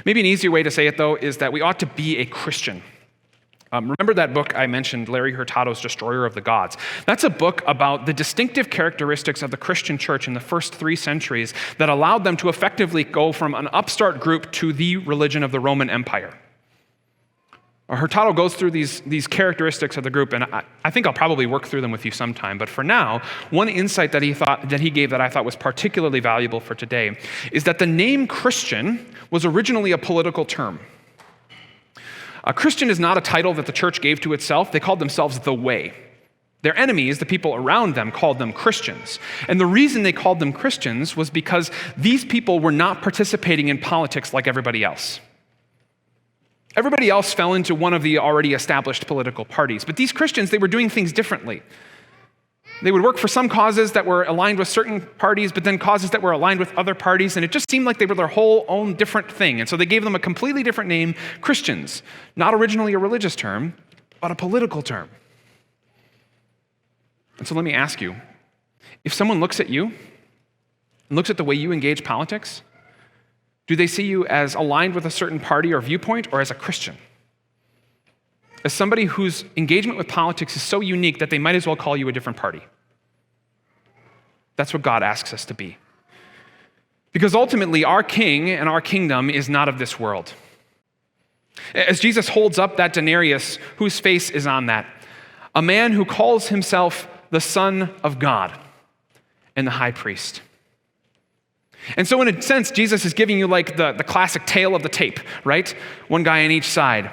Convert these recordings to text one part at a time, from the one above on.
Maybe an easier way to say it, though, is that we ought to be a Christian. Remember that book I mentioned, Larry Hurtado's Destroyer of the Gods? That's a book about the distinctive characteristics of the Christian church in the first 3 centuries that allowed them to effectively go from an upstart group to the religion of the Roman Empire. Hurtado goes through these characteristics of the group, and I think I'll probably work through them with you sometime. But for now, one insight that he gave that I thought was particularly valuable for today is that the name Christian was originally a political term. A Christian is not a title that the church gave to itself. They called themselves the Way. Their enemies, the people around them, called them Christians. And the reason they called them Christians was because these people were not participating in politics like everybody else. Everybody else fell into one of the already established political parties. But these Christians, they were doing things differently. They would work for some causes that were aligned with certain parties, but then causes that were aligned with other parties, and it just seemed like they were their whole own different thing. And so they gave them a completely different name, Christians. Not originally a religious term, but a political term. And so let me ask you, if someone looks at you and looks at the way you engage politics, do they see you as aligned with a certain party or viewpoint, or as a Christian? As somebody whose engagement with politics is so unique that they might as well call you a different party. That's what God asks us to be. Because ultimately, our king and our kingdom is not of this world. As Jesus holds up that denarius, whose face is on that? A man who calls himself the Son of God and the high priest. And so in a sense, Jesus is giving you like the classic tale of the tape, right? One guy on each side.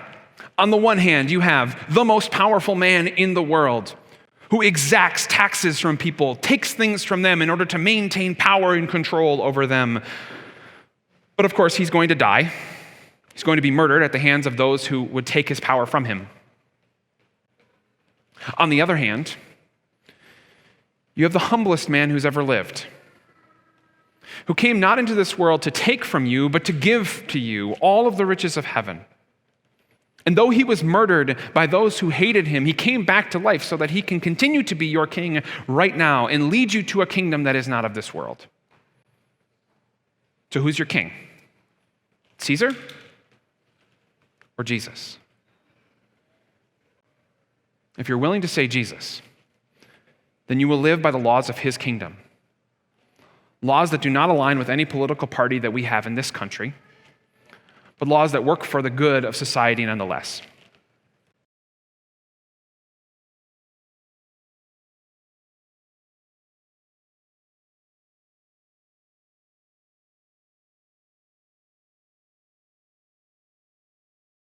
On the one hand, you have the most powerful man in the world who exacts taxes from people, takes things from them in order to maintain power and control over them. But of course, he's going to die. He's going to be murdered at the hands of those who would take his power from him. On the other hand, you have the humblest man who's ever lived, who came not into this world to take from you, but to give to you all of the riches of heaven. And though he was murdered by those who hated him, he came back to life so that he can continue to be your king right now and lead you to a kingdom that is not of this world. So who's your king? Caesar or Jesus? If you're willing to say Jesus, then you will live by the laws of his kingdom. Laws that do not align with any political party that we have in this country, but laws that work for the good of society nonetheless.